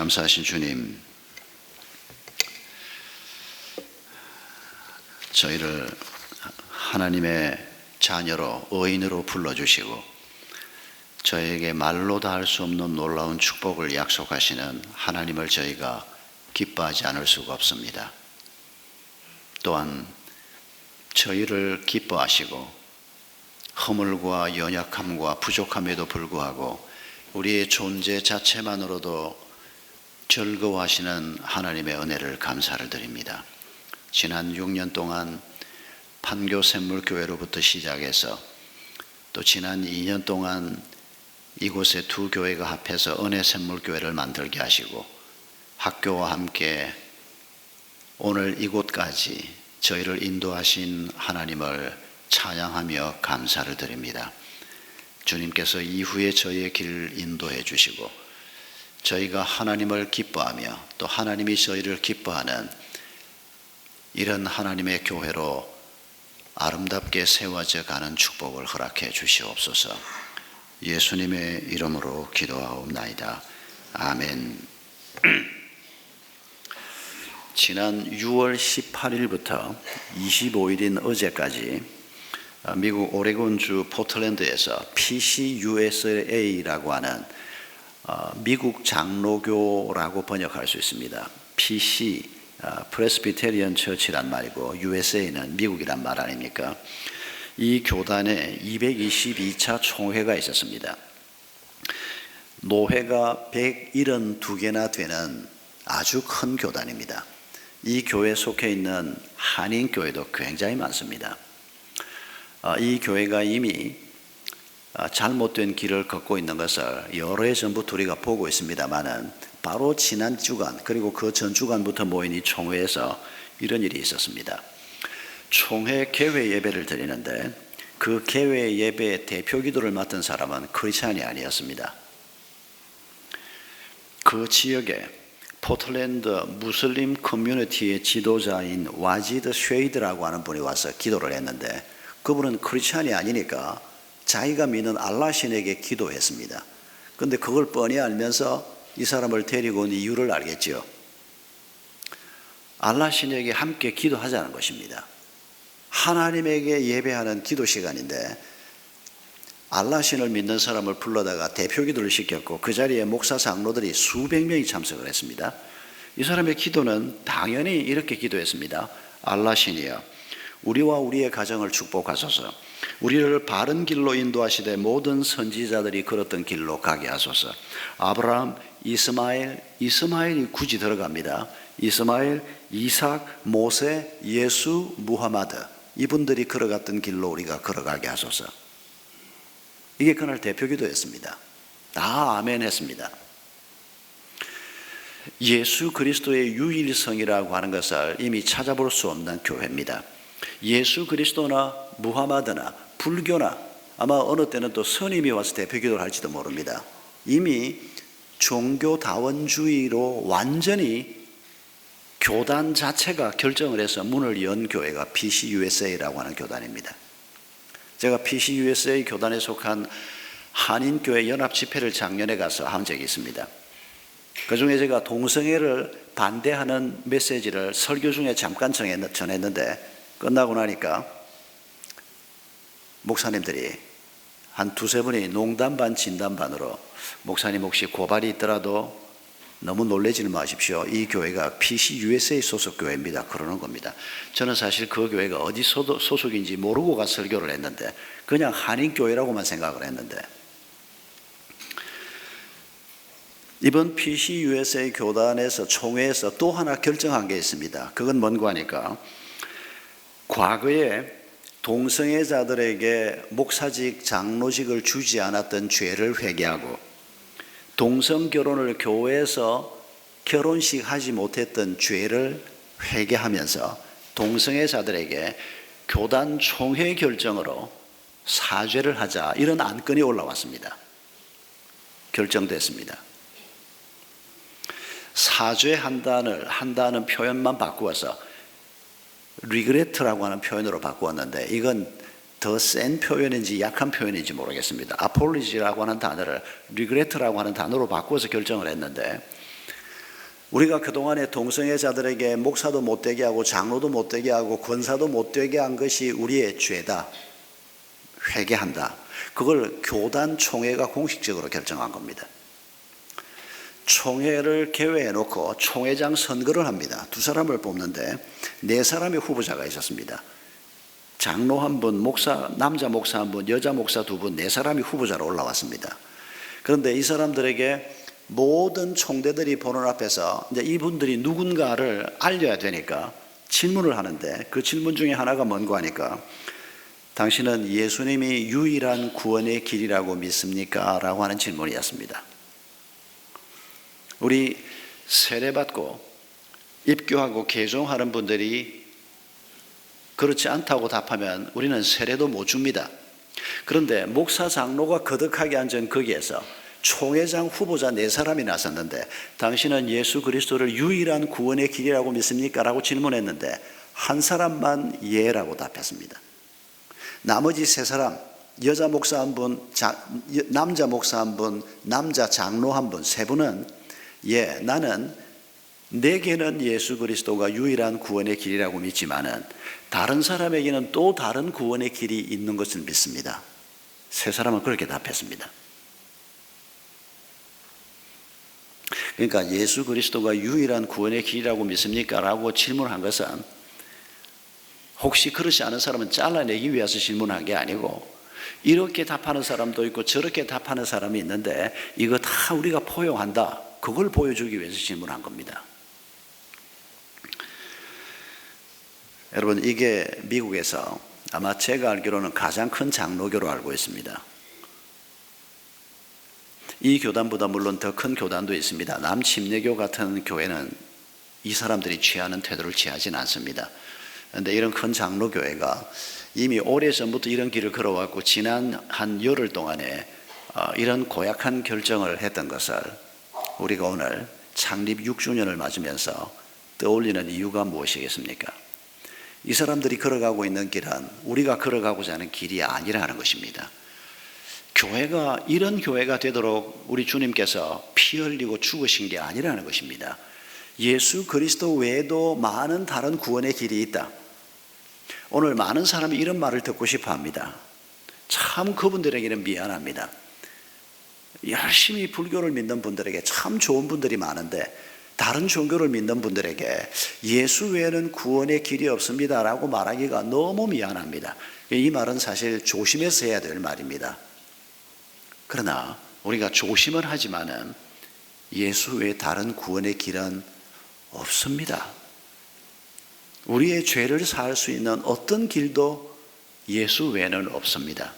감사하신 주님, 저희를 하나님의 자녀로 의인으로 불러주시고 저에게 말로 다 할 수 없는 놀라운 축복을 약속하시는 하나님을 저희가 기뻐하지 않을 수가 없습니다. 또한 저희를 기뻐하시고 허물과 연약함과 부족함에도 불구하고 우리의 존재 자체만으로도 즐거워하시는 하나님의 은혜를 감사를 드립니다. 지난 6년 동안 판교샘물교회로부터 시작해서 또 지난 2년 동안 이곳에 두 교회가 합해서 은혜샘물교회를 만들게 하시고 학교와 함께 오늘 이곳까지 저희를 인도하신 하나님을 찬양하며 감사를 드립니다. 주님께서 이후에 저희의 길을 인도해 주시고 저희가 하나님을 기뻐하며 또 하나님이 저희를 기뻐하는 이런 하나님의 교회로 아름답게 세워져 가는 축복을 허락해 주시옵소서. 예수님의 이름으로 기도하옵나이다. 아멘. 지난 6월 18일부터 25일인 어제까지 미국 오레곤주 포틀랜드에서 PCUSA라고 하는 미국 장로교라고 번역할 수 있습니다. PC 프레스비테리언 처치란 말이고 USA는 미국이란 말 아닙니까? 이 교단에 222차 총회가 있었습니다. 노회가 172개나 되는 아주 큰 교단입니다. 이 교회에 속해 있는 한인교회도 굉장히 많습니다. 이 교회가 이미 잘못된 길을 걷고 있는 것을 여러 해 전부터 우리가 보고 있습니다만은 바로 지난 주간 그리고 그 전 주간부터 모인 이 총회에서 이런 일이 있었습니다. 총회 개회 예배를 드리는데 그 개회 예배의 대표 기도를 맡은 사람은 크리스찬이 아니었습니다. 그 지역에 포틀랜드 무슬림 커뮤니티의 지도자인 와지드 쉐이드라고 하는 분이 와서 기도를 했는데 그분은 크리스찬이 아니니까 자기가 믿는 알라 신에게 기도했습니다. 그런데 그걸 뻔히 알면서 이 사람을 데리고 온 이유를 알겠죠. 알라 신에게 함께 기도하자는 것입니다. 하나님에게 예배하는 기도 시간인데 알라 신을 믿는 사람을 불러다가 대표 기도를 시켰고 그 자리에 목사 장로들이 수백 명이 참석을 했습니다. 이 사람의 기도는 당연히 이렇게 기도했습니다. 알라 신이여, 우리와 우리의 가정을 축복하소서. 우리를 바른 길로 인도하시되 모든 선지자들이 걸었던 길로 가게 하소서. 아브라함, 이스마엘이 굳이 들어갑니다. 이스마엘, 이삭, 모세, 예수, 무하마드, 이분들이 걸어갔던 길로 우리가 걸어가게 하소서. 이게 그날 대표 기도였습니다. 다 아멘 했습니다. 예수 그리스도의 유일성이라고 하는 것을 이미 찾아볼 수 없는 교회입니다. 예수 그리스도나 무하마드나 불교나 아마 어느 때는 또 스님이 와서 대표 기도를 할지도 모릅니다. 이미 종교다원주의로 완전히 교단 자체가 결정을 해서 문을 연 교회가 PCUSA라고 하는 교단입니다. 제가 PCUSA 교단에 속한 한인교회 연합 집회를 작년에 가서 한 적이 있습니다. 그 중에 제가 동성애를 반대하는 메시지를 설교 중에 잠깐 전했는데 끝나고 나니까 목사님들이 한 두세 분이 농담 반 진담 반으로 목사님 혹시 고발이 있더라도 너무 놀라지는 마십시오. 이 교회가 PCUSA 소속 교회입니다. 그러는 겁니다. 저는 사실 그 교회가 어디 소속인지 모르고 가서 설교를 했는데 그냥 한인교회라고만 생각을 했는데 이번 PCUSA 교단에서 총회에서 또 하나 결정한 게 있습니다. 그건 뭔가 하니까 과거에 동성애자들에게 목사직, 장로직을 주지 않았던 죄를 회개하고 동성결혼을 교회에서 결혼식 하지 못했던 죄를 회개하면서 동성애자들에게 교단 총회 결정으로 사죄를 하자 이런 안건이 올라왔습니다. 결정됐습니다. 사죄한다는 표현만 바꾸어서 regret라고 하는 표현으로 바꾸었는데 이건 더 센 표현인지 약한 표현인지 모르겠습니다. apology라고 하는 단어를 regret라고 하는 단어로 바꾸어서 결정을 했는데 우리가 그동안에 동성애자들에게 목사도 못되게 하고 장로도 못되게 하고 권사도 못되게 한 것이 우리의 죄다. 회개한다. 그걸 교단 총회가 공식적으로 결정한 겁니다. 총회를 개회해 놓고 총회장 선거를 합니다. 두 사람을 뽑는데 네 사람의 후보자가 있었습니다. 장로 한 분, 남자 목사 한 분, 여자 목사 두 분, 네 사람이 후보자로 올라왔습니다. 그런데 이 사람들에게 모든 총대들이 보는 앞에서 이제 이분들이 누군가를 알려야 되니까 질문을 하는데 그 질문 중에 하나가 뭔고 하니까 당신은 예수님이 유일한 구원의 길이라고 믿습니까? 라고 하는 질문이었습니다. 우리 세례받고 입교하고 개종하는 분들이 그렇지 않다고 답하면 우리는 세례도 못 줍니다. 그런데 목사 장로가 거듭하게 앉은 거기에서 총회장 후보자 네 사람이 나섰는데 당신은 예수 그리스도를 유일한 구원의 길이라고 믿습니까? 라고 질문했는데 한 사람만 예라고 답했습니다. 나머지 세 사람, 여자 목사 한 분, 남자 목사 한 분, 남자 장로 한 분, 세 분은 예, 나는 내게는 예수 그리스도가 유일한 구원의 길이라고 믿지만은 다른 사람에게는 또 다른 구원의 길이 있는 것을 믿습니다. 세 사람은 그렇게 답했습니다. 그러니까 예수 그리스도가 유일한 구원의 길이라고 믿습니까? 라고 질문한 것은 혹시 그렇지 않은 사람은 잘라내기 위해서 질문한 게 아니고 이렇게 답하는 사람도 있고 저렇게 답하는 사람이 있는데 이거 다 우리가 포용한다. 그걸 보여주기 위해서 질문한 겁니다. 여러분, 이게 미국에서 아마 제가 알기로는 가장 큰 장로교로 알고 있습니다. 이 교단보다 물론 더 큰 교단도 있습니다. 남침례교 같은 교회는 이 사람들이 취하는 태도를 취하지는 않습니다. 그런데 이런 큰 장로교회가 이미 오래전부터 이런 길을 걸어왔고 지난 한 열흘 동안에 이런 고약한 결정을 했던 것을 우리가 오늘 창립 6주년을 맞으면서 떠올리는 이유가 무엇이겠습니까? 이 사람들이 걸어가고 있는 길은 우리가 걸어가고자 하는 길이 아니라는 것입니다. 교회가 이런 교회가 되도록 우리 주님께서 피 흘리고 죽으신 게 아니라는 것입니다. 예수 그리스도 외에도 많은 다른 구원의 길이 있다. 오늘 많은 사람이 이런 말을 듣고 싶어 합니다. 참 그분들에게는 미안합니다. 열심히 불교를 믿는 분들에게 참 좋은 분들이 많은데 다른 종교를 믿는 분들에게 예수 외에는 구원의 길이 없습니다 라고 말하기가 너무 미안합니다. 이 말은 사실 조심해서 해야 될 말입니다. 그러나 우리가 조심을 하지만은 예수 외에 다른 구원의 길은 없습니다. 우리의 죄를 사할 수 있는 어떤 길도 예수 외에는 없습니다.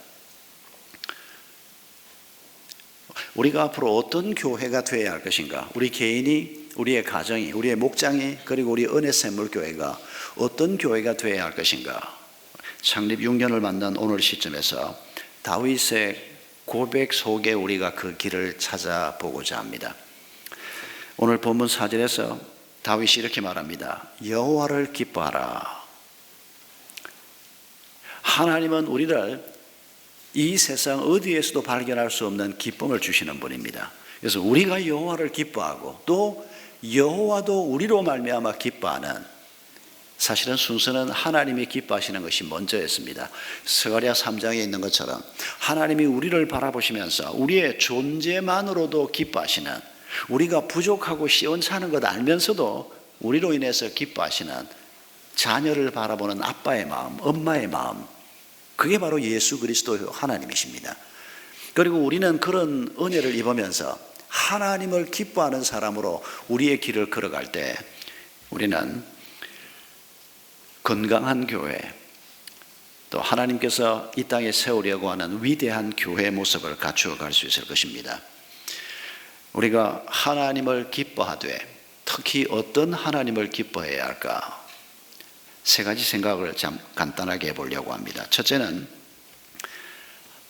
우리가 앞으로 어떤 교회가 되어야 할 것인가? 우리 개인이, 우리의 가정이, 우리의 목장이, 그리고 우리 은혜샘물교회가 어떤 교회가 되어야 할 것인가? 창립 6년을 만난 오늘 시점에서 다윗의 고백 속에 우리가 그 길을 찾아보고자 합니다. 오늘 본문 4절에서 다윗이 이렇게 말합니다. 여호와를 기뻐하라. 하나님은 우리를 이 세상 어디에서도 발견할 수 없는 기쁨을 주시는 분입니다. 그래서 우리가 여호와를 기뻐하고 또 여호와도 우리로 말미암아 기뻐하는, 사실은 순서는 하나님이 기뻐하시는 것이 먼저였습니다. 스가랴 3장에 있는 것처럼 하나님이 우리를 바라보시면서 우리의 존재만으로도 기뻐하시는, 우리가 부족하고 시원찮은 것 알면서도 우리로 인해서 기뻐하시는 자녀를 바라보는 아빠의 마음, 엄마의 마음, 그게 바로 예수 그리스도 하나님이십니다. 그리고 우리는 그런 은혜를 입으면서 하나님을 기뻐하는 사람으로 우리의 길을 걸어갈 때 우리는 건강한 교회, 또 하나님께서 이 땅에 세우려고 하는 위대한 교회의 모습을 갖추어 갈 수 있을 것입니다. 우리가 하나님을 기뻐하되 특히 어떤 하나님을 기뻐해야 할까? 세 가지 생각을 참 간단하게 해보려고 합니다. 첫째는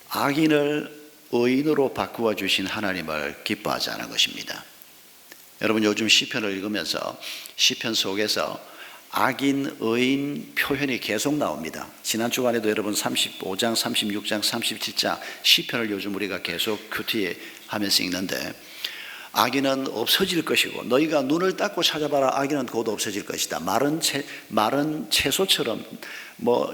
악인을 의인으로 바꾸어 주신 하나님을 기뻐하자는 것입니다. 여러분, 요즘 시편을 읽으면서 시편 속에서 악인, 의인 표현이 계속 나옵니다. 지난 주간에도 여러분 35장, 36장, 37장 시편을 요즘 우리가 계속 큐티 하면서 읽는데 악인은 없어질 것이고 너희가 눈을 닦고 찾아봐라. 악인은 곧 없어질 것이다. 마른 채소처럼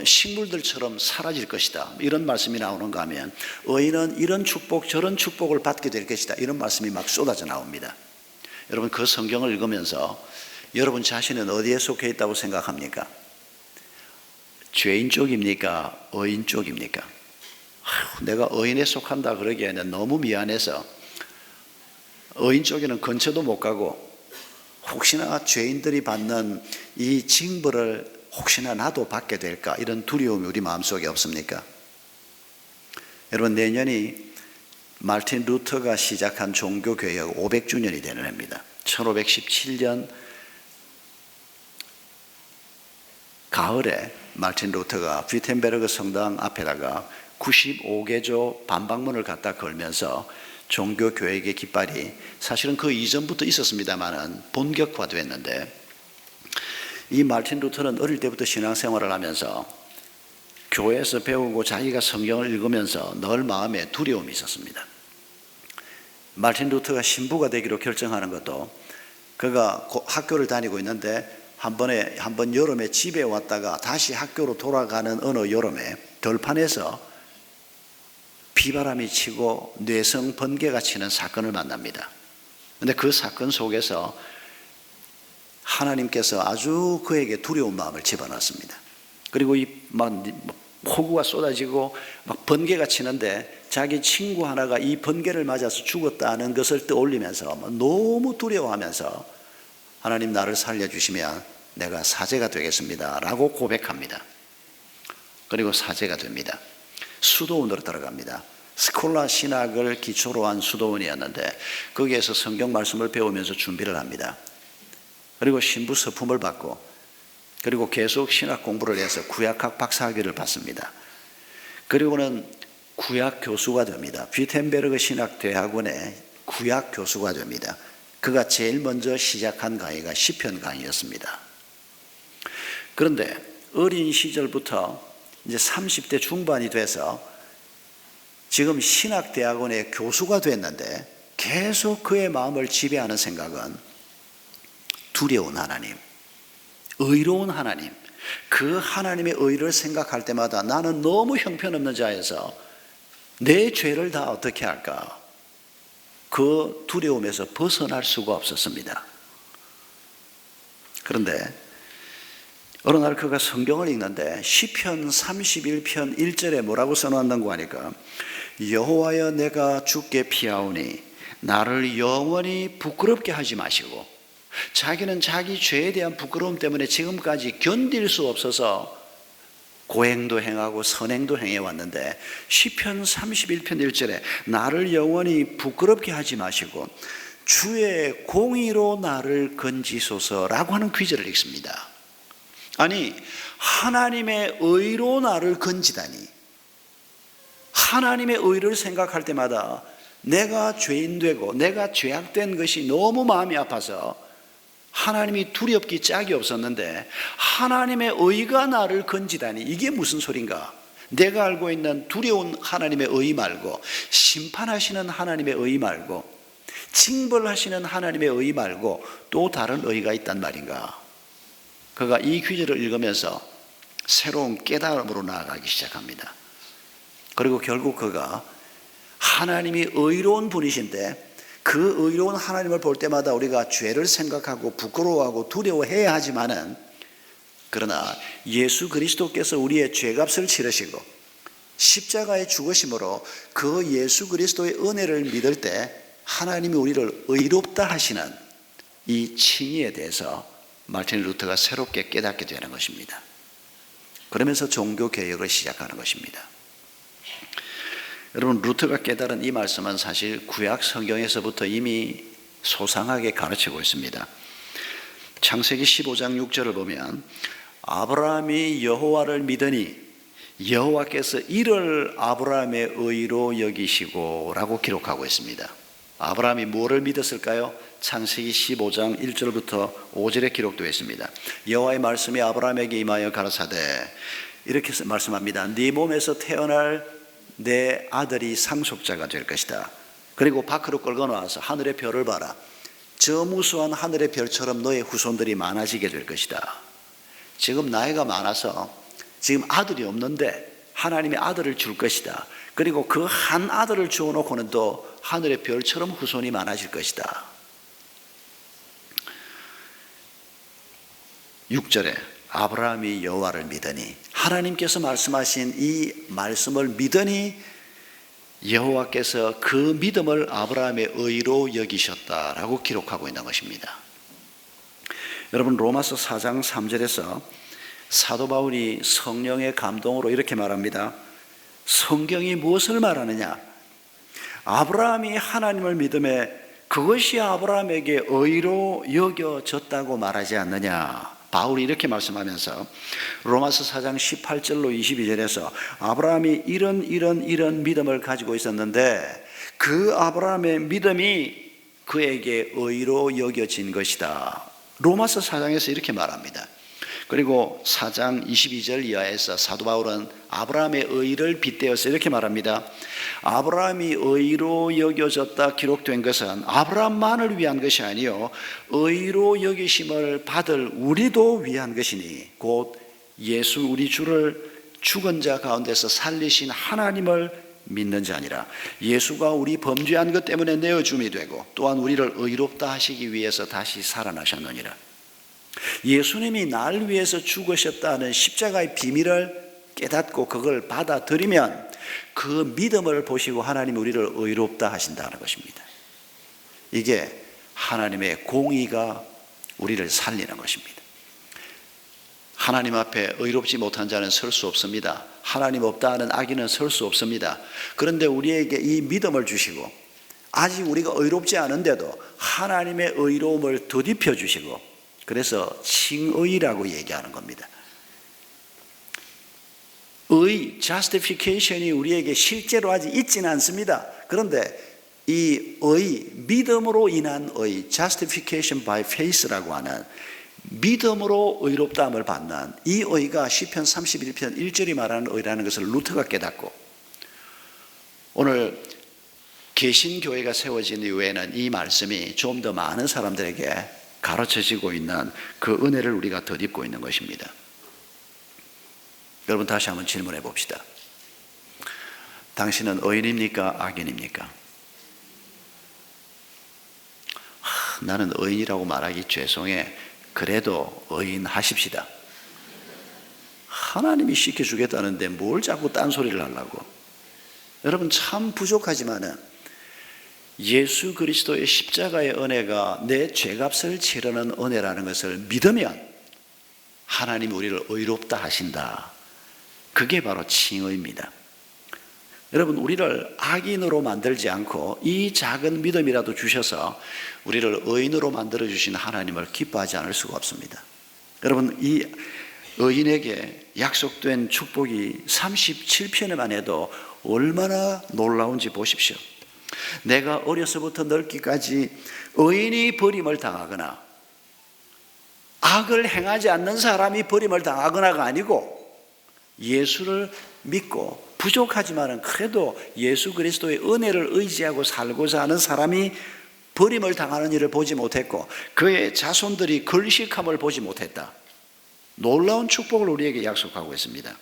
식물들처럼 사라질 것이다. 이런 말씀이 나오는가 하면 의인은 이런 축복 저런 축복을 받게 될 것이다. 이런 말씀이 막 쏟아져 나옵니다. 여러분 그 성경을 읽으면서 여러분 자신은 어디에 속해 있다고 생각합니까? 죄인 쪽입니까? 의인 쪽입니까? 내가 의인에 속한다 그러기에는 너무 미안해서 의인 쪽에는 근처도 못 가고 혹시나 죄인들이 받는 이 징벌을 혹시나 나도 받게 될까 이런 두려움이 우리 마음속에 없습니까? 여러분 내년이 마르틴 루터가 시작한 종교개혁 500주년이 되는 해입니다. 1517년 가을에 마르틴 루터가 위텐베르그 성당 앞에다가 95개조 반박문을 갖다 걸면서 종교개혁의 깃발이 사실은 그 이전부터 있었습니다만은 본격화됐는데 이 마르틴 루터는 어릴 때부터 신앙생활을 하면서 교회에서 배우고 자기가 성경을 읽으면서 늘 마음에 두려움이 있었습니다. 마르틴 루터가 신부가 되기로 결정하는 것도 그가 학교를 다니고 있는데 한 번 여름에 집에 왔다가 다시 학교로 돌아가는 어느 여름에 들판에서 비바람이 치고 뇌성 번개가 치는 사건을 만납니다. 그런데 그 사건 속에서 하나님께서 아주 그에게 두려운 마음을 집어넣습니다. 그리고 폭우가 쏟아지고 막 번개가 치는데 자기 친구 하나가 이 번개를 맞아서 죽었다는 것을 떠올리면서 너무 두려워하면서 하나님 나를 살려주시면 내가 사제가 되겠습니다 라고 고백합니다. 그리고 사제가 됩니다. 수도원으로 들어갑니다. 스콜라 신학을 기초로 한 수도원이었는데 거기에서 성경 말씀을 배우면서 준비를 합니다. 그리고 신부 서품을 받고 그리고 계속 신학 공부를 해서 구약학 박사학위를 받습니다. 그리고는 구약 교수가 됩니다. 위텐베르그 신학대학원의 구약 교수가 됩니다. 그가 제일 먼저 시작한 강의가 시편 강의였습니다. 그런데 어린 시절부터 이제 30대 중반이 돼서 지금 신학대학원의 교수가 됐는데 계속 그의 마음을 지배하는 생각은 두려운 하나님, 의로운 하나님, 그 하나님의 의를 생각할 때마다 나는 너무 형편없는 자여서 내 죄를 다 어떻게 할까? 그 두려움에서 벗어날 수가 없었습니다. 그런데 어느 날 그가 성경을 읽는데 시편 31편 1절에 뭐라고 써놨는고 하니까 여호와여 내가 주께 피하오니 나를 영원히 부끄럽게 하지 마시고 자기는 자기 죄에 대한 부끄러움 때문에 지금까지 견딜 수 없어서 고행도 행하고 선행도 행해왔는데 시편 31편 1절에 나를 영원히 부끄럽게 하지 마시고 주의 공의로 나를 건지소서라고 하는 귀절을 읽습니다. 아니 하나님의 의로 나를 건지다니 하나님의 의를 생각할 때마다 내가 죄인되고 내가 죄악된 것이 너무 마음이 아파서 하나님이 두렵기 짝이 없었는데 하나님의 의가 나를 건지다니 이게 무슨 소린가? 내가 알고 있는 두려운 하나님의 의 말고 심판하시는 하나님의 의 말고 징벌하시는 하나님의 의 말고 또 다른 의가 있단 말인가? 그가 이 귀절을 읽으면서 새로운 깨달음으로 나아가기 시작합니다. 그리고 결국 그가 하나님이 의로운 분이신데 그 의로운 하나님을 볼 때마다 우리가 죄를 생각하고 부끄러워하고 두려워해야 하지만은 그러나 예수 그리스도께서 우리의 죄값을 치르시고 십자가에 죽으심으로 그 예수 그리스도의 은혜를 믿을 때 하나님이 우리를 의롭다 하시는 이 칭의에 대해서 마르틴 루터가 새롭게 깨닫게 되는 것입니다. 그러면서 종교개혁을 시작하는 것입니다. 여러분 루터가 깨달은 이 말씀은 사실 구약 성경에서부터 이미 소상하게 가르치고 있습니다. 창세기 15장 6절을 보면 아브라함이 여호와를 믿으니 여호와께서 이를 아브라함의 의로 여기시고 라고 기록하고 있습니다. 아브라함이 무엇을 믿었을까요? 창세기 15장 1절부터 5절에 기록되어 있습니다. 여호와의 말씀이 아브라함에게 임하여 가라사대 이렇게 말씀합니다. 네 몸에서 태어날 내 아들이 상속자가 될 것이다. 그리고 밖으로 끌고 나와서 하늘의 별을 봐라. 저 무수한 하늘의 별처럼 너의 후손들이 많아지게 될 것이다. 지금 나이가 많아서 지금 아들이 없는데 하나님이 아들을 줄 것이다. 그리고 그 한 아들을 주어놓고는 또 하늘의 별처럼 후손이 많아질 것이다. 6절에 아브라함이 여호와를 믿으니, 하나님께서 말씀하신 이 말씀을 믿으니 여호와께서 그 믿음을 아브라함의 의로 여기셨다라고 기록하고 있는 것입니다. 여러분, 로마서 4장 3절에서 사도 바울이 성령의 감동으로 이렇게 말합니다. 성경이 무엇을 말하느냐? 아브라함이 하나님을 믿음에 그것이 아브라함에게 의로 여겨졌다고 말하지 않느냐? 바울이 이렇게 말씀하면서 로마서 4장 18절로 22절에서 아브라함이 이런 믿음을 가지고 있었는데 그 아브라함의 믿음이 그에게 의로 여겨진 것이다. 로마서 4장에서 이렇게 말합니다. 그리고 4장 22절 이하에서 사도 바울은 아브라함의 의를 빗대어서 이렇게 말합니다. 아브라함이 의로 여겨졌다 기록된 것은 아브라함만을 위한 것이 아니요 의로 여기심을 받을 우리도 위한 것이니 곧 예수 우리 주를 죽은 자 가운데서 살리신 하나님을 믿는 자니라. 예수가 우리 범죄한 것 때문에 내어줌이 되고 또한 우리를 의롭다 하시기 위해서 다시 살아나셨느니라. 예수님이 날 위해서 죽으셨다는 십자가의 비밀을 깨닫고 그걸 받아들이면 그 믿음을 보시고 하나님이 우리를 의롭다 하신다는 것입니다. 이게 하나님의 공의가 우리를 살리는 것입니다. 하나님 앞에 의롭지 못한 자는 설 수 없습니다. 하나님 없다 하는 악인은 설 수 없습니다. 그런데 우리에게 이 믿음을 주시고 아직 우리가 의롭지 않은데도 하나님의 의로움을 덧입혀 주시고 그래서 칭의라고 얘기하는 겁니다. 의, justification이 우리에게 실제로 아직 있지는 않습니다. 그런데 이 의, 믿음으로 인한 의, justification by faith라고 하는 믿음으로 의롭다함을 받는 이 의가 시편 31편 1절이 말하는 의라는 것을 루터가 깨닫고 오늘 개신교회가 세워진 이후에는 이 말씀이 좀 더 많은 사람들에게 가르쳐지고 있는 그 은혜를 우리가 덧입고 있는 것입니다. 여러분, 다시 한번 질문해 봅시다. 당신은 의인입니까? 악인입니까? 나는 의인이라고 말하기 죄송해. 그래도 의인 하십시다. 하나님이 시켜주겠다는데 뭘 자꾸 딴소리를 하려고. 여러분, 참 부족하지만은 예수 그리스도의 십자가의 은혜가 내 죄값을 치르는 은혜라는 것을 믿으면 하나님이 우리를 의롭다 하신다. 그게 바로 칭의입니다. 여러분, 우리를 악인으로 만들지 않고 이 작은 믿음이라도 주셔서 우리를 의인으로 만들어주신 하나님을 기뻐하지 않을 수가 없습니다. 여러분, 이 의인에게 약속된 축복이 37편에만 해도 얼마나 놀라운지 보십시오. 내가 어려서부터 늙기까지 의인이 버림을 당하거나 악을 행하지 않는 사람이 버림을 당하거나가 아니고 예수를 믿고 부족하지만은 그래도 예수 그리스도의 은혜를 의지하고 살고자 하는 사람이 버림을 당하는 일을 보지 못했고 그의 자손들이 걸식함을 보지 못했다. 놀라운 축복을 우리에게 약속하고 있습니다.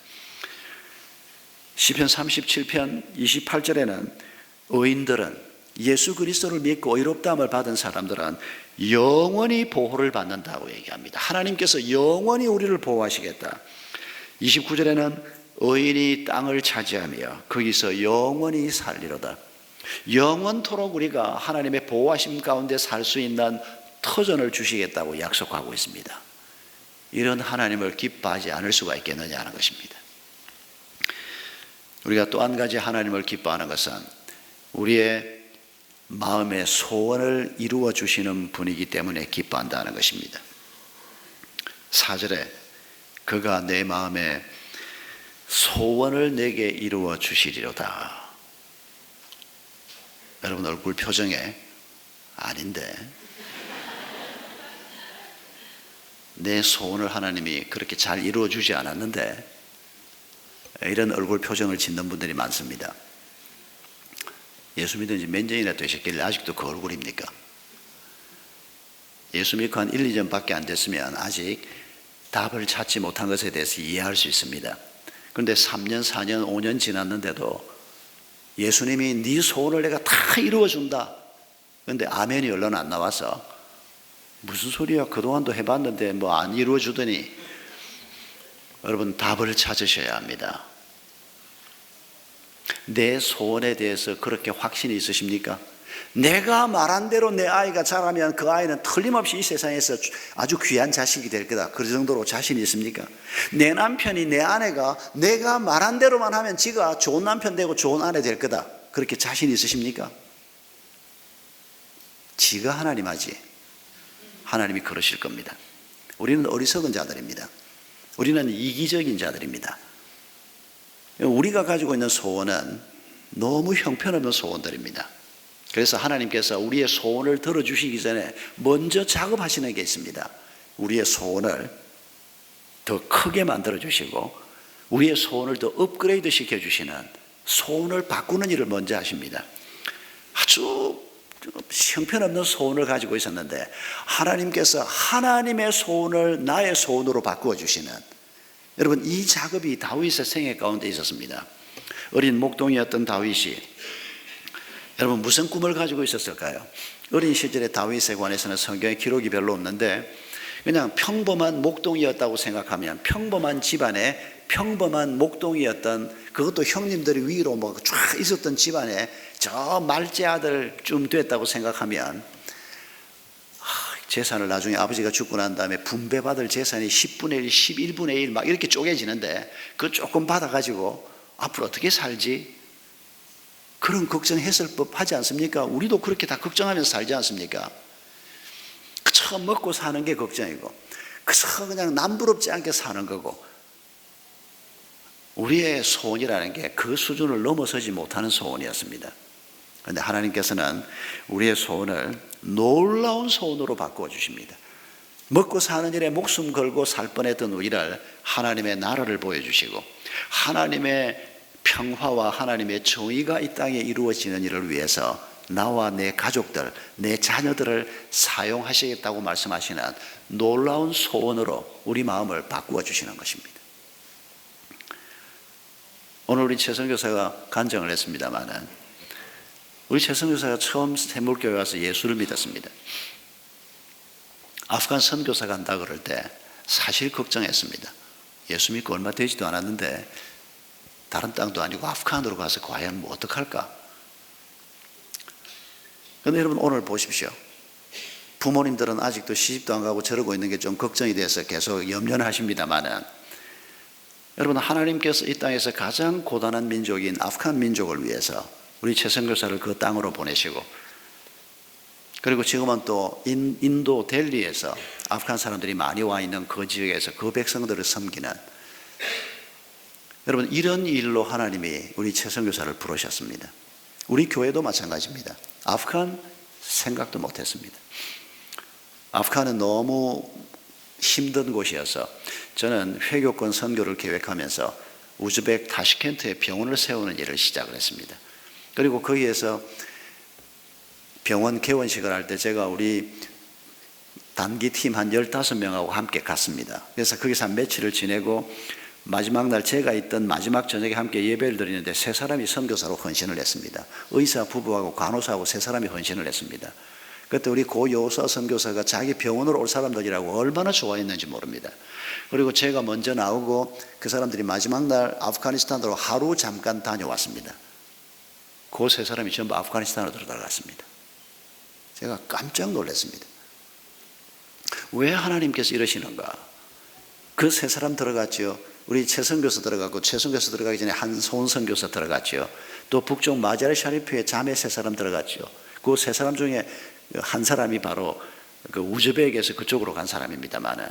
시편 37편 28절에는 의인들은 예수 그리스도를 믿고 의롭다함을 받은 사람들은 영원히 보호를 받는다고 얘기합니다. 하나님께서 영원히 우리를 보호하시겠다. 29절에는 의인이 땅을 차지하며 거기서 영원히 살리로다. 영원토록 우리가 하나님의 보호하심 가운데 살 수 있는 터전을 주시겠다고 약속하고 있습니다. 이런 하나님을 기뻐하지 않을 수가 있겠느냐 하는 것입니다. 우리가 또 한 가지 하나님을 기뻐하는 것은 우리의 마음의 소원을 이루어 주시는 분이기 때문에 기뻐한다는 것입니다. 4절에 그가 내 마음의 소원을 내게 이루어 주시리로다. 여러분 얼굴 표정에 아닌데 내 소원을 하나님이 그렇게 잘 이루어 주지 않았는데, 이런 얼굴 표정을 짓는 분들이 많습니다. 예수 믿은 지 몇 년이나 되셨길래 아직도 그 얼굴입니까? 예수 믿고 한 1, 2년밖에 안 됐으면 아직 답을 찾지 못한 것에 대해서 이해할 수 있습니다. 그런데 3년, 4년, 5년 지났는데도 예수님이 네 소원을 내가 다 이루어준다. 그런데 아멘이 얼른 안 나와서 무슨 소리야? 그동안도 해봤는데 뭐 안 이루어주더니. 여러분, 답을 찾으셔야 합니다. 내 소원에 대해서 그렇게 확신이 있으십니까? 내가 말한 대로 내 아이가 자라면 그 아이는 틀림없이 이 세상에서 아주 귀한 자식이 될 거다. 그 정도로 자신이 있습니까? 내 남편이, 내 아내가 내가 말한 대로만 하면 지가 좋은 남편 되고 좋은 아내 될 거다. 그렇게 자신 있으십니까? 지가 하나님 하지. 하나님이 그러실 겁니다. 우리는 어리석은 자들입니다. 우리는 이기적인 자들입니다. 우리가 가지고 있는 소원은 너무 형편없는 소원들입니다. 그래서 하나님께서 우리의 소원을 들어주시기 전에 먼저 작업하시는 게 있습니다. 우리의 소원을 더 크게 만들어주시고 우리의 소원을 더 업그레이드 시켜주시는, 소원을 바꾸는 일을 먼저 하십니다. 아주 형편없는 소원을 가지고 있었는데 하나님께서 하나님의 소원을 나의 소원으로 바꾸어 주시는, 여러분, 이 작업이 다윗의 생애 가운데 있었습니다. 어린 목동이었던 다윗이 여러분 무슨 꿈을 가지고 있었을까요? 어린 시절에 다윗에 관해서는 성경에 기록이 별로 없는데 그냥 평범한 목동이었다고 생각하면, 평범한 집안에 평범한 목동이었던, 그것도 형님들이 위로 뭐 쫙 있었던 집안에 저 말째 아들쯤 됐다고 생각하면 재산을 나중에 아버지가 죽고 난 다음에 분배받을 재산이 10분의 1, 11분의 1 막 이렇게 쪼개지는데 그 조금 받아가지고 앞으로 어떻게 살지? 그런 걱정했을 법하지 않습니까? 우리도 그렇게 다 걱정하면서 살지 않습니까? 그저 먹고 사는 게 걱정이고 그저 그냥 남부럽지 않게 사는 거고, 우리의 소원이라는 게 그 수준을 넘어서지 못하는 소원이었습니다. 그런데 하나님께서는 우리의 소원을 놀라운 소원으로 바꾸어 주십니다. 먹고 사는 일에 목숨 걸고 살 뻔했던 우리를 하나님의 나라를 보여주시고 하나님의 평화와 하나님의 정의가 이 땅에 이루어지는 일을 위해서 나와 내 가족들, 내 자녀들을 사용하시겠다고 말씀하시는 놀라운 소원으로 우리 마음을 바꾸어 주시는 것입니다. 오늘 우리 최선교사가 간증을 했습니다마는 우리 최선교사가 처음 샘물교회 와서 예수를 믿었습니다. 아프간 선교사 간다 그럴 때 사실 걱정했습니다. 예수 믿고 얼마 되지도 않았는데 다른 땅도 아니고 아프간으로 가서 과연 뭐 어떡할까? 그런데 여러분 오늘 보십시오. 부모님들은 아직도 시집도 안 가고 저러고 있는 게 좀 걱정이 돼서 계속 염려는 하십니다마는, 여러분 하나님께서 이 땅에서 가장 고단한 민족인 아프간 민족을 위해서 우리 최선교사를 그 땅으로 보내시고, 그리고 지금은 또 인도 델리에서 아프간 사람들이 많이 와 있는 그 지역에서 그 백성들을 섬기는, 여러분 이런 일로 하나님이 우리 최선교사를 부르셨습니다. 우리 교회도 마찬가지입니다. 아프간 생각도 못했습니다. 아프간은 너무 힘든 곳이어서 저는 회교권 선교를 계획하면서 우즈벡 타시켄트에 병원을 세우는 일을 시작을 했습니다. 그리고 거기에서 병원 개원식을 할 때 제가 우리 단기팀 한 15명하고 함께 갔습니다. 그래서 거기서 한 며칠을 지내고 마지막 날 제가 있던 마지막 저녁에 함께 예배를 드리는데 3사람이 선교사로 헌신을 했습니다. 의사 부부하고 간호사하고 3사람이 헌신을 했습니다. 그때 우리 고 여호사 선교사가 자기 병원으로 올 사람들이라고 얼마나 좋아했는지 모릅니다. 그리고 제가 먼저 나오고 그 사람들이 마지막 날 아프가니스탄으로 하루 잠깐 다녀왔습니다. 그 3사람이 전부 아프가니스탄으로 들어갔습니다. 제가 깜짝 놀랐습니다. 왜 하나님께서 이러시는가? 그 3사람 들어갔죠. 우리 최선교사 들어갔고, 최선교사 들어가기 전에 한소은 선교사 들어갔죠. 또 북쪽 마자리 샤리프에 자매 3사람 들어갔죠. 그 3사람 중에 한 사람이 바로 그 우즈벡에서 그쪽으로 간 사람입니다만은,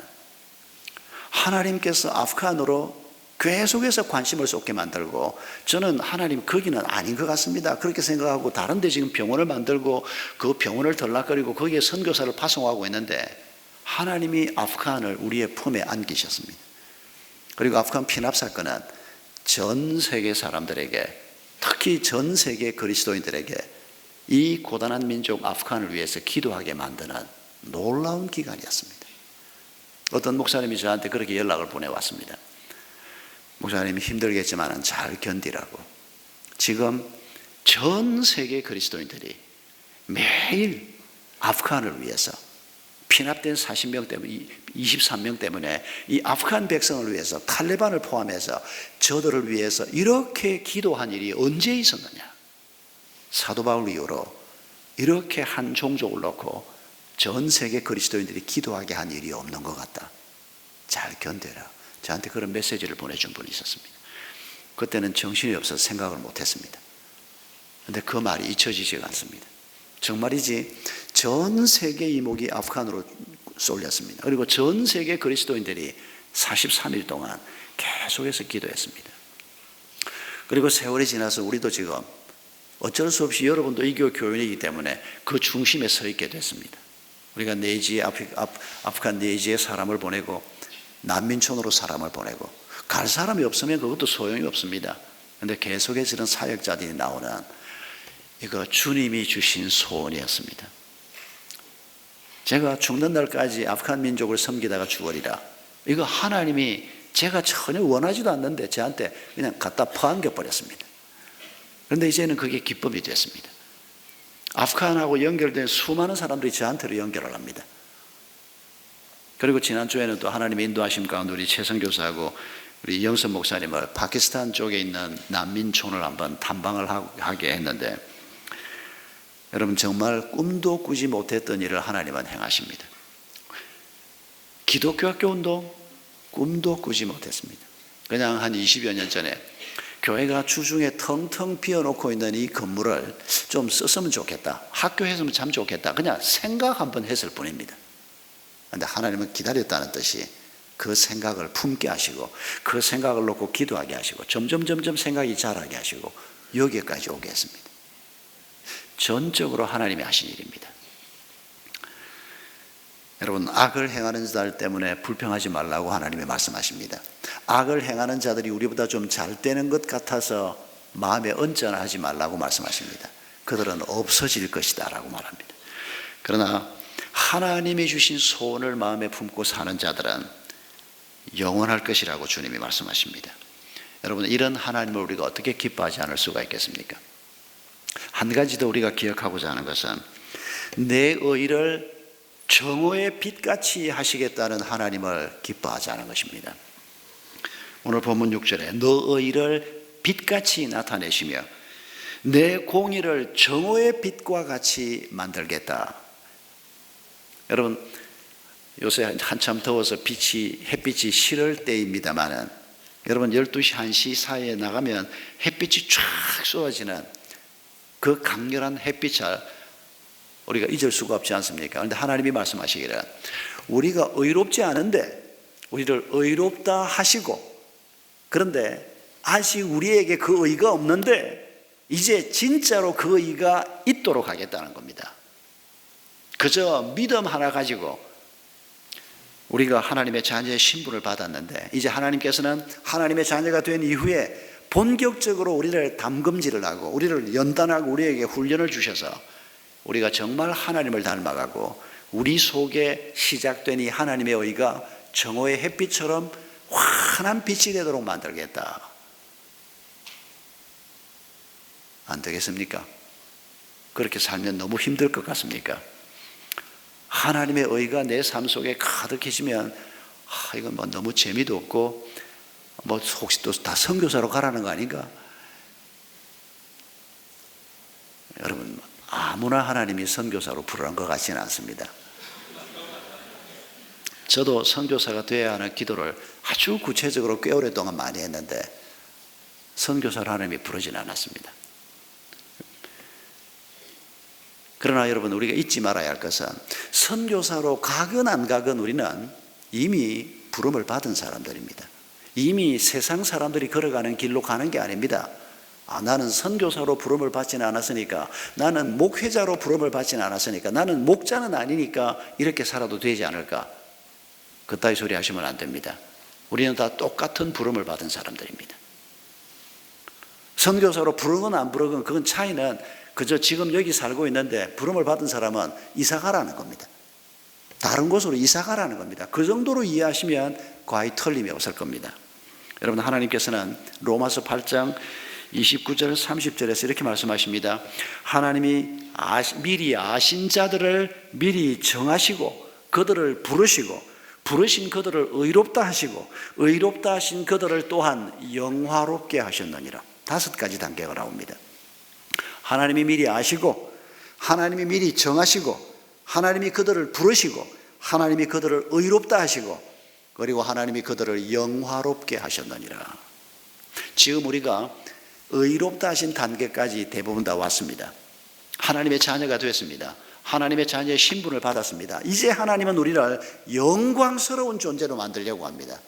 하나님께서 아프간으로 계속해서 관심을 쏟게 만들고, 저는 하나님 거기는 아닌 것 같습니다 그렇게 생각하고 다른 데 지금 병원을 만들고 그 병원을 들락거리고 거기에 선교사를 파송하고 있는데 하나님이 아프간을 우리의 품에 안기셨습니다. 그리고 아프간 피납 사건은 전 세계 사람들에게, 특히 전 세계 그리스도인들에게 이 고단한 민족 아프간을 위해서 기도하게 만드는 놀라운 기간이었습니다. 어떤 목사님이 저한테 그렇게 연락을 보내왔습니다. 목사님이 힘들겠지만 잘 견디라고. 지금 전 세계 그리스도인들이 매일 아프간을 위해서 피납된 40명 때문에 23명 때문에 이 아프간 백성을 위해서 탈레반을 포함해서 저들을 위해서 이렇게 기도한 일이 언제 있었느냐. 사도 바울 이후로 이렇게 한 종족을 놓고 전 세계 그리스도인들이 기도하게 한 일이 없는 것 같다. 잘 견뎌라. 저한테 그런 메시지를 보내준 분이 있었습니다. 그때는 정신이 없어서 생각을 못했습니다. 그런데 그 말이 잊혀지지가 않습니다. 정말이지 전 세계 이목이 아프간으로 쏠렸습니다. 그리고 전 세계 그리스도인들이 43일 동안 계속해서 기도했습니다. 그리고 세월이 지나서 우리도 지금 어쩔 수 없이 여러분도 이 교인이기 때문에 그 중심에 서 있게 됐습니다. 우리가 내지에 아프간 내지에 사람을 보내고 난민촌으로 사람을 보내고 갈 사람이 없으면 그것도 소용이 없습니다. 그런데 계속해서 이런 사역자들이 나오는 이거 주님이 주신 소원이었습니다. 제가 죽는 날까지 아프간 민족을 섬기다가 죽으리라. 이거 하나님이 제가 전혀 원하지도 않는데 저한테 그냥 갖다 퍼안겨 버렸습니다. 그런데 이제는 그게 기쁨이 됐습니다. 아프간하고 연결된 수많은 사람들이 저한테로 연결을 합니다. 그리고 지난주에는 또 하나님의 인도하심 가운데 우리 최성 교사하고 우리 영선 목사님을 파키스탄 쪽에 있는 난민촌을 한번 탐방을 하게 했는데 여러분 정말 꿈도 꾸지 못했던 일을 하나님은 행하십니다. 기독교 학교 운동 꿈도 꾸지 못했습니다. 그냥 한 20여 년 전에 교회가 주중에 텅텅 비어놓고 있는 이 건물을 좀 썼으면 좋겠다. 학교 했으면 참 좋겠다. 그냥 생각 한번 했을 뿐입니다. 그런데 하나님은 기다렸다는 뜻이 그 생각을 품게 하시고 그 생각을 놓고 기도하게 하시고 점점 생각이 자라게 하시고 여기까지 오게 했습니다. 전적으로 하나님이 하신 일입니다. 여러분 악을 행하는 자들 때문에 불평하지 말라고 하나님이 말씀하십니다. 악을 행하는 자들이 우리보다 좀 잘 되는 것 같아서 마음에 언짢아하지 말라고 말씀하십니다. 그들은 없어질 것이다 라고 말합니다. 그러나 하나님이 주신 소원을 마음에 품고 사는 자들은 영원할 것이라고 주님이 말씀하십니다. 여러분 이런 하나님을 우리가 어떻게 기뻐하지 않을 수가 있겠습니까? 한 가지 더 우리가 기억하고자 하는 것은 내 의를 정오의 빛같이 하시겠다는 하나님을 기뻐하지 않은 것입니다. 오늘 본문 6절에 너 의를 빛같이 나타내시며 내 공의를 정오의 빛과 같이 만들겠다. 여러분 요새 한참 더워서 햇빛이 싫을 때입니다만은 여러분 12시 1시 사이에 나가면 햇빛이 쫙 쏘아지는 그 강렬한 햇빛을 우리가 잊을 수가 없지 않습니까? 그런데 하나님이 말씀하시기를 우리가 의롭지 않은데 우리를 의롭다 하시고 그런데 아직 우리에게 그 의가 없는데 이제 진짜로 그 의가 있도록 하겠다는 겁니다. 그저 믿음 하나 가지고 우리가 하나님의 자녀의 신분을 받았는데 이제 하나님께서는 하나님의 자녀가 된 이후에 본격적으로 우리를 담금질을 하고 우리를 연단하고 우리에게 훈련을 주셔서 우리가 정말 하나님을 닮아가고 우리 속에 시작된 이 하나님의 의가 정오의 햇빛처럼 환한 빛이 되도록 만들겠다. 안 되겠습니까? 그렇게 살면 너무 힘들 것 같습니까? 하나님의 의가 내 삶 속에 가득해지면 이건 뭐 너무 재미도 없고 뭐 혹시 또 다 선교사로 가라는 거 아닌가? 여러분 아무나 하나님이 선교사로 부르는 것 같지는 않습니다. 저도 선교사가 되어야 하는 기도를 아주 구체적으로 꽤 오랫동안 많이 했는데 선교사를 하나님이 부르지는 않았습니다. 그러나 여러분 우리가 잊지 말아야 할 것은 선교사로 가건 안 가건 우리는 이미 부름을 받은 사람들입니다. 이미 세상 사람들이 걸어가는 길로 가는 게 아닙니다. 나는 선교사로 부름을 받지는 않았으니까 나는 목회자로 부름을 받지는 않았으니까 나는 목자는 아니니까 이렇게 살아도 되지 않을까? 그따위 소리 하시면 안 됩니다. 우리는 다 똑같은 부름을 받은 사람들입니다. 선교사로 부르건 안 부르건 그건 차이는 그저 지금 여기 살고 있는데 부름을 받은 사람은 이사 가라는 겁니다. 다른 곳으로 이사 가라는 겁니다. 그 정도로 이해하시면 거의 틀림이 없을 겁니다. 여러분, 하나님께서는 로마서 8장 29절 30절에서 이렇게 말씀하십니다. 하나님이 미리 아신 자들을 미리 정하시고 그들을 부르시고 부르신 그들을 의롭다 하시고 의롭다 하신 그들을 또한 영화롭게 하셨느니라. 5가지 단계가 나옵니다. 하나님이 미리 아시고 하나님이 미리 정하시고 하나님이 그들을 부르시고 하나님이 그들을 의롭다 하시고 그리고 하나님이 그들을 영화롭게 하셨느니라. 지금 우리가 의롭다 하신 단계까지 대부분 다 왔습니다. 하나님의 자녀가 되었습니다. 하나님의 자녀의 신분을 받았습니다. 이제 하나님은 우리를 영광스러운 존재로 만들려고 합니다.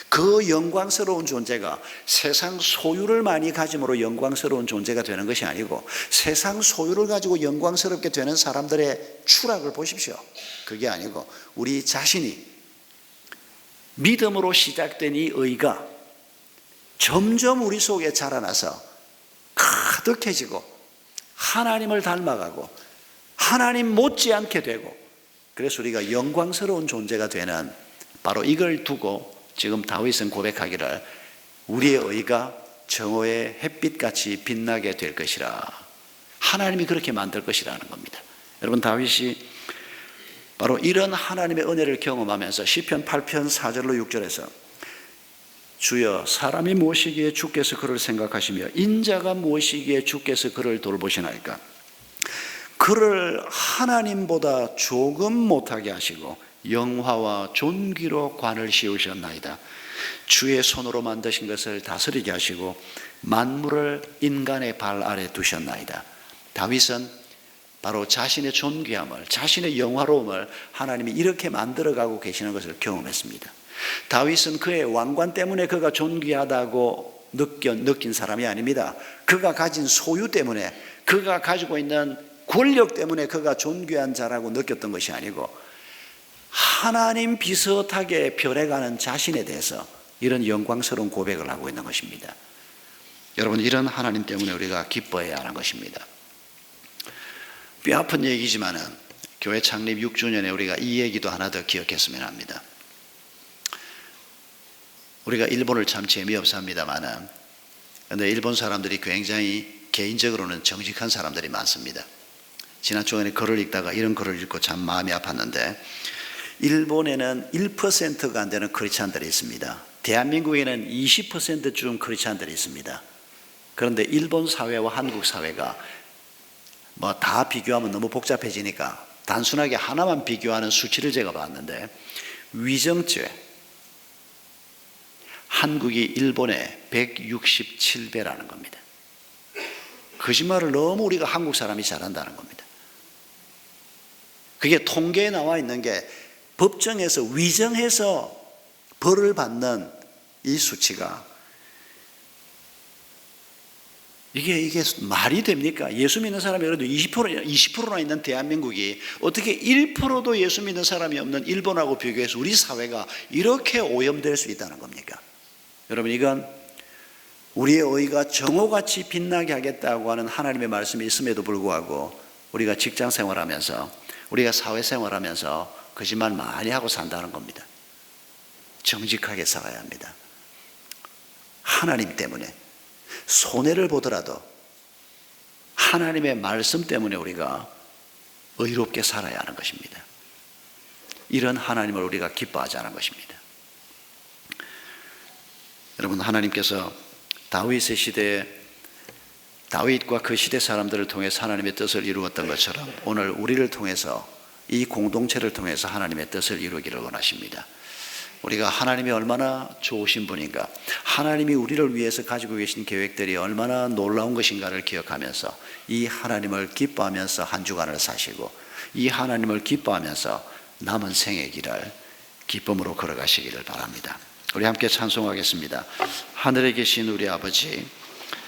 그 영광스러운 존재가 세상 소유를 많이 가짐으로 영광스러운 존재가 되는 것이 아니고 세상 소유를 가지고 영광스럽게 되는 사람들의 추락을 보십시오. 그게 아니고 우리 자신이 믿음으로 시작된 이 의가 점점 우리 속에 자라나서 가득해지고 하나님을 닮아가고 하나님 못지않게 되고 그래서 우리가 영광스러운 존재가 되는 바로 이걸 두고 지금 다윗은 고백하기를 우리의 의가 정오의 햇빛같이 빛나게 될 것이라. 하나님이 그렇게 만들 것이라는 겁니다. 여러분, 다윗이 바로 이런 하나님의 은혜를 경험하면서 시편 8편 4절로 6절에서 주여, 사람이 무엇이기에 주께서 그를 생각하시며 인자가 무엇이기에 주께서 그를 돌보시나이까. 그를 하나님보다 조금 못하게 하시고 영화와 존귀로 관을 씌우셨나이다. 주의 손으로 만드신 것을 다스리게 하시고 만물을 인간의 발 아래 두셨나이다. 다윗은 바로 자신의 존귀함을, 자신의 영화로움을 하나님이 이렇게 만들어가고 계시는 것을 경험했습니다. 다윗은 그의 왕관 때문에 그가 존귀하다고 느낀 사람이 아닙니다. 그가 가진 소유 때문에, 그가 가지고 있는 권력 때문에 그가 존귀한 자라고 느꼈던 것이 아니고 하나님 비슷하게 변해가는 자신에 대해서 이런 영광스러운 고백을 하고 있는 것입니다. 여러분, 이런 하나님 때문에 우리가 기뻐해야 하는 것입니다. 뼈아픈 얘기지만은 교회 창립 6주년에 우리가 이 얘기도 하나 더 기억했으면 합니다. 우리가 일본을 참 재미없어 합니다만은 그런데 일본 사람들이 굉장히 개인적으로는 정직한 사람들이 많습니다. 지난 주간에 글을 읽다가 이런 글을 읽고 참 마음이 아팠는데 일본에는 1%가 안 되는 크리스찬들이 있습니다. 대한민국에는 20%쯤 크리스찬들이 있습니다. 그런데 일본 사회와 한국 사회가 뭐 다 비교하면 너무 복잡해지니까 단순하게 하나만 비교하는 수치를 제가 봤는데 위정죄 한국이 일본의 167배라는 겁니다. 거짓말을 너무 우리가 한국 사람이 잘한다는 겁니다. 그게 통계에 나와 있는 게 법정에서 위정해서 벌을 받는 이 수치가 이게 말이 됩니까? 예수 믿는 사람이 그래도 20%나 있는 대한민국이 어떻게 1%도 예수 믿는 사람이 없는 일본하고 비교해서 우리 사회가 이렇게 오염될 수 있다는 겁니까? 여러분, 이건 우리의 의가 정오같이 빛나게 하겠다고 하는 하나님의 말씀이 있음에도 불구하고 우리가 직장 생활하면서 우리가 사회생활하면서 거짓말 많이 하고 산다는 겁니다. 정직하게 살아야 합니다. 하나님 때문에 손해를 보더라도 하나님의 말씀 때문에 우리가 의롭게 살아야 하는 것입니다. 이런 하나님을 우리가 기뻐하자는 것입니다. 여러분, 하나님께서 다윗의 시대에 다윗과 그 시대 사람들을 통해서 하나님의 뜻을 이루었던 것처럼 오늘 우리를 통해서 이 공동체를 통해서 하나님의 뜻을 이루기를 원하십니다. 우리가 하나님이 얼마나 좋으신 분인가, 하나님이 우리를 위해서 가지고 계신 계획들이 얼마나 놀라운 것인가를 기억하면서 이 하나님을 기뻐하면서 한 주간을 사시고 이 하나님을 기뻐하면서 남은 생의 길을 기쁨으로 걸어가시기를 바랍니다. 우리 함께 찬송하겠습니다. 하늘에 계신 우리 아버지,